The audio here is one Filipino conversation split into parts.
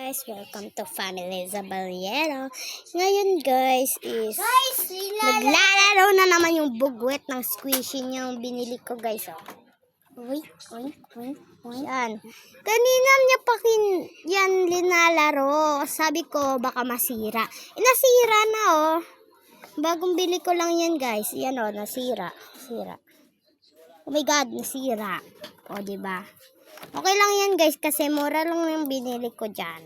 guys, welcome to Family Zabaliero. Ngayon guys is naglalaro na naman yung bugwet ng squishy niya yung binili ko guys. Uy. Yan. Kanina niya pa yan linalaro. Sabi ko baka masira. Nasira na Bagong bili ko lang yan guys. Yan nasira. Oh my god, nasira. Diba? Okay lang yan guys kasi mura lang yung binili ko dyan.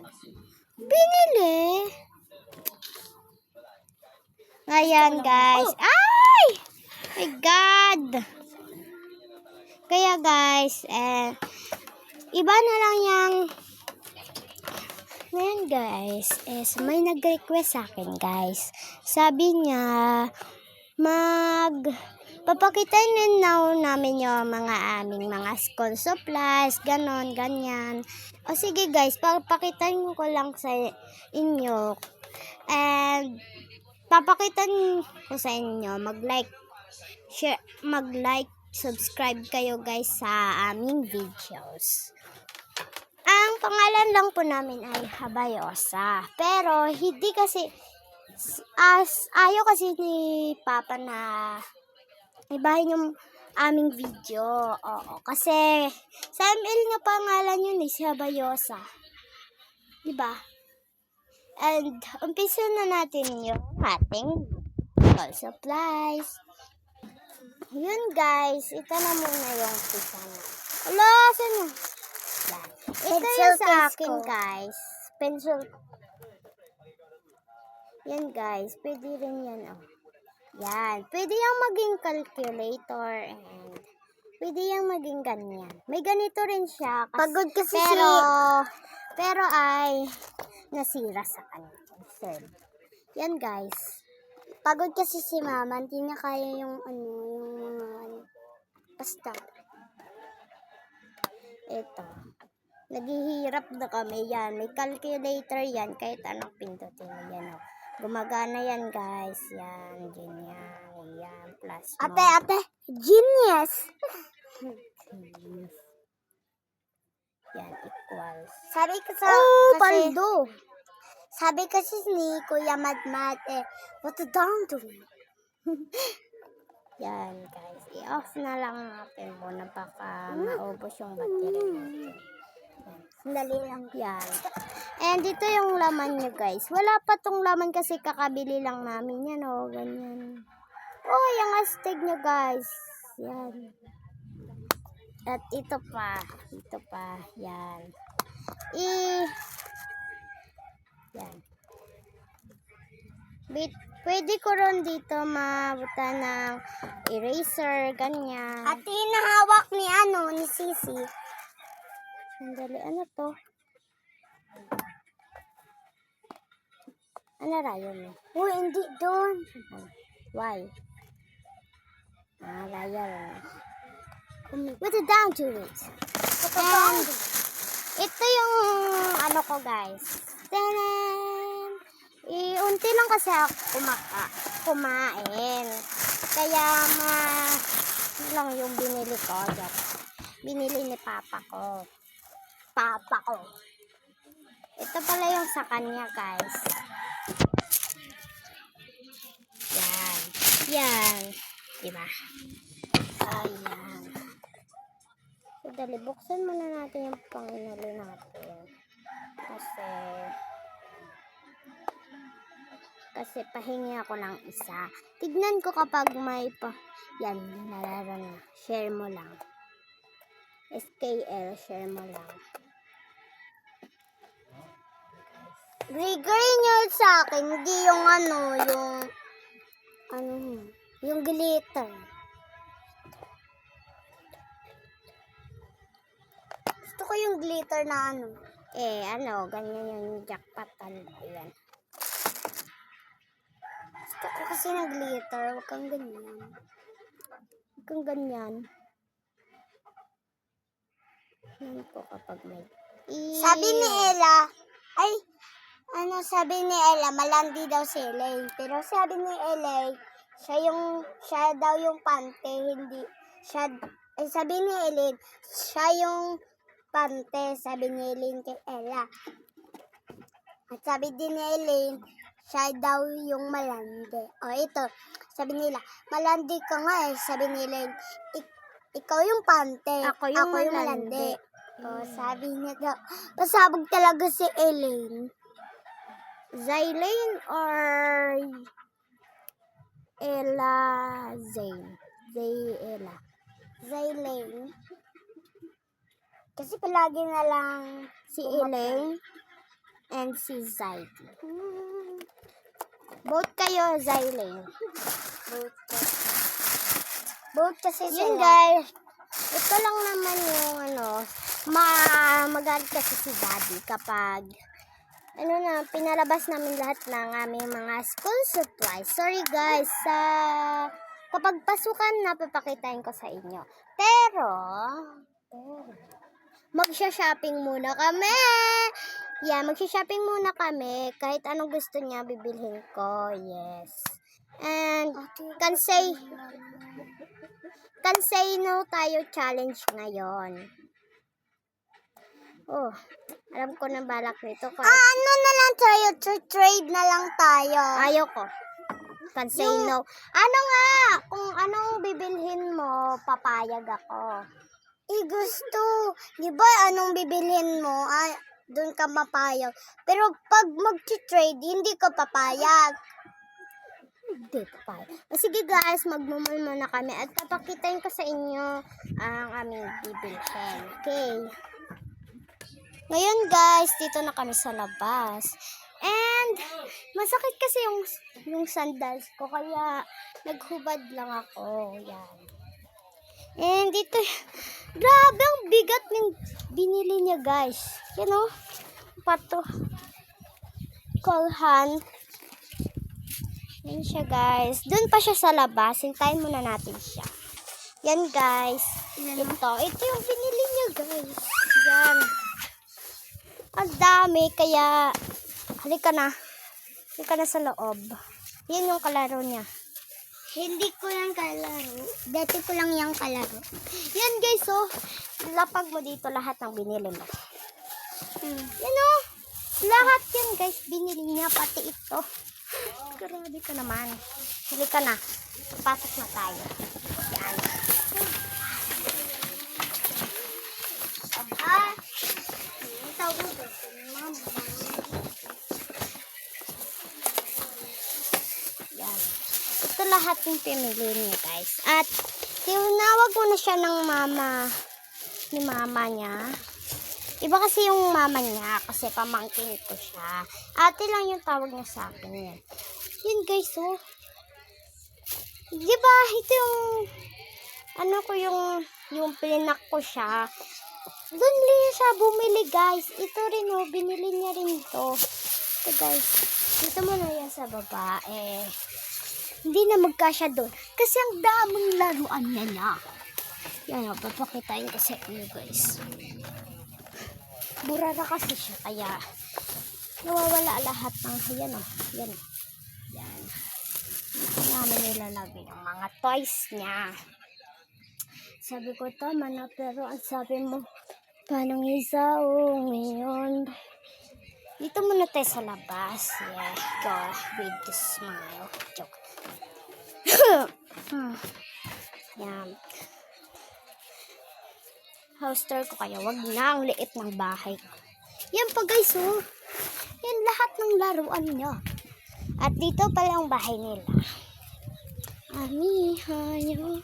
Binili? Ngayon guys. Ay! My God! Kaya guys, iba na lang yung ngayon guys, may nag-request sa akin guys. Sabi niya, papakitain namin yung mga aming mga school supplies, ganon, ganyan. O sige guys, papakitain ko lang sa inyo. And papakitain ko sa inyo, mag-like, share, subscribe kayo guys sa aming videos. Ang pangalan lang po namin ay Habayosa. Pero hindi kasi, ayaw kasi ni Papa na ibahin yung aming video. Kasi sa ML nga pangalan yun si Habayosa. Diba? And umpisa na natin yung ating school supplies. Yun guys, ito na muna yung pisa na. Hala, saan yun? Yan. Ito yung sa akin guys. Pencil. Yan guys, pwede rin yan Yan. Pwede yung maging calculator and pwede yung maging ganyan. May ganito rin siya. Pagod kasi pero ay nasira sa kanya. Yan guys. Pagod kasi si Mama. Hindi niya kaya yung basta. Ito. Naghihirap na kami yan. May calculator yan. Kahit anong pindutin mo yan Gumagana yan guys. Yan, ganyan. Yan, plus mo. Ate, genius. Yan, equals. Sabi ko paldo. Sabi kasi ni Kuya Madmat, what the down to me? Yan guys, i-off na lang natin muna baka maubos yung battery natin. Sandali lang yan. And dito yung laman nyo guys. Wala pa tong laman kasi kakabili lang namin yan ganyan. Yung astig nyo guys. Yan. At ito pa, yan. Yan. Pwede ko ron dito mabuta ng eraser, ganyan. At hinahawak ni Sisi. Sandali, ano to? Ano rayon mo? Hindi doon. Why? Rayon. Put it down to it. And ito yung ko guys. Unti lang kasi ako kumain. Kaya lang yung binili ko. Binili ni Papa ko. Ito pala yung sa kanya guys. Yan. Diba? Ayan. So, dali, buksan muna natin yung panginali natin. Kasi pahingi ako ng isa. Tignan ko kapag may yan, nalaro na. Share mo lang. SKL, share mo lang. Green yun sa akin. Hindi yung yung glitter. Gusto ko yung glitter na ganyan yung jackpot. Ayan. Gusto ko kasi ng glitter. Huwag kang ganyan. Yan po kapag may... Sabi ni Ella, sabi ni Ella, malandi daw si Elaine. Pero sabi ni Elaine, siya daw yung pante, hindi, sabi ni Elaine, siya yung pante, sabi ni Elaine kay Ella. At sabi din ni Elaine, siya daw yung malandi. O ito, sabi nila, malandi ka nga eh. Sabi ni Elaine, ikaw yung pante. Ako yung malandi. O sabi niya daw, pasabog talaga si Elaine. Zylene or Ella Zane? Ella. Zylene. Kasi palagi na lang si Elaine and si Zyke. Vote kayo, Zylene. Vote kasi sila. Yun guys, ito lang naman yung magalit kasi si Daddy kapag pinalabas namin lahat ng aming mga school supplies. Sorry guys, kapag pasukan napapakitain ko sa inyo. Pero magsha-shopping muna kami. Yeah, magsha-shopping muna kami. Kahit anong gusto niya, bibilhin ko. Yes. And can say no tayo challenge ngayon. Oh, alam ko na balak nito. Ano na lang tayo? Trade na lang tayo. Ayoko. Can say no. Ano nga? Kung anong bibilhin mo, papayag ako. Gusto. Di ba anong bibilhin mo? Doon ka mapayag. Pero pag mag-trade, hindi ka papayag. Hindi papayag. Sige guys, magmumul muna kami at papakitain ko sa inyo ang aming bibilhin. Okay. Ngayon guys, dito na kami sa labas. And masakit kasi yung sandals ko kaya naghubad lang ako. Yan. And dito, grabe ang bigat ng binili niya guys. Yan o, pato. Kolhan. Yan siya guys. Doon pa siya sa labas. Hintayin muna natin siya. Yan guys. Ito yung binili niya guys. Yan. Ang dami, kaya halika na sa loob. Yan yung kalaro niya. Hindi ko lang kalaro. Dati ko lang yung kalaro. Yan guys, oh. Lapag mo dito lahat ng binili mo. Yan oh. Lahat yan guys, binili niya. Pati ito. Grabe ka naman. Halika na. Pasok na tayo. Yan. Yan. Ito lahat yung pinili niya guys. At tinawag mo na siya ng ni mama niya. Iba kasi yung mama niya kasi pamangkin ko siya. Ate lang yung tawag niya sa akin yan. Yan guys oh. Diba ito yung pilinak ko siya. Doon din siya bumili guys. Ito rin oh, binili niya rin to. Ito guys, dito mo na yan sa baba. Hindi na magkasya doon. Kasi ang daming laruan niya. Yan oh, papakitain ko sa inyo guys. Mura na kasi siya, kaya nawawala lahat ng yan oh. Yan. Yan. Dito namin nilalagay yung mga toys niya. Sabi ko tama na, pero ang sabi mo, paano isa ngayon? Dito muna tayo sa labas. Yeah, go with the smile. Joke. Yan. House tour ko kaya wag na, ang liit ng bahay. Yan pa guys oh. Yan lahat ng laruan niya. At dito pala ang bahay nila. Amihanyo.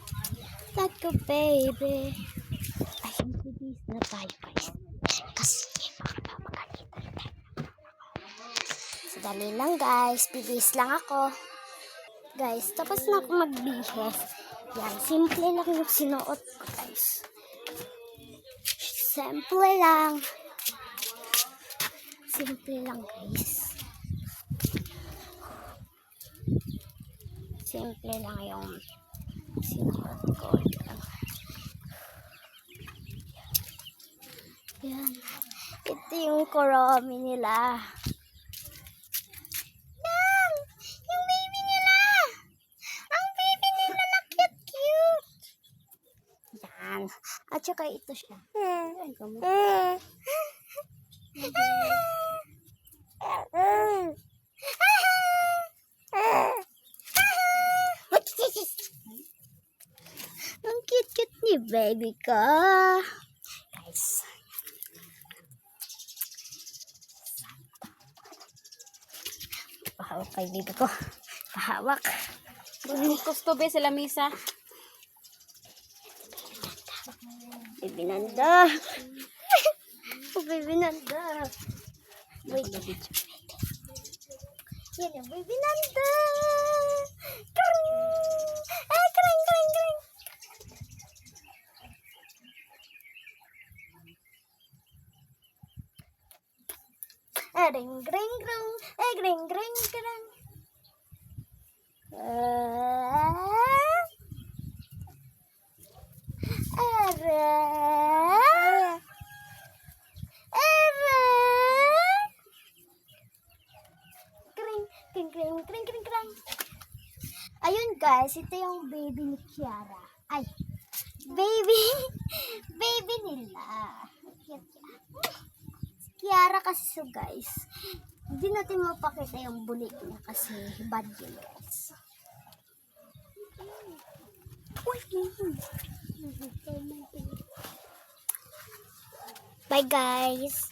Let go baby. Ay, mabilis na tayo guys. Kasi makapapakakita na tayo. Sadali lang guys. Bibis lang ako. Guys, tapos na ako magbihis. Yan, simple lang yung sinuot ko guys. Simple lang. Simple lang guys. Simple lang yung sinuot ko. Yan. Ito yung kurami nila. Yan! Yung baby nila! Ang baby nila na cute! Yan. At saka ito siya. Ay, baby ko. Guys. Pahawak kay baby ko. Pahawak. Gusto be sa lamisa. Baby Nanda. Oh, baby Nanda. Wait. Yan yung baby Nanda. Kring! Ay, kring, kring, kring. Ring, ring, ring. Ring, ring, ring. Ayun guys, ito yung baby ni Kiara. Ay, baby nila. Kiara kasi so guys, hindi natin mapakita yung bulik niya kasi bad yun guys. Bye guys.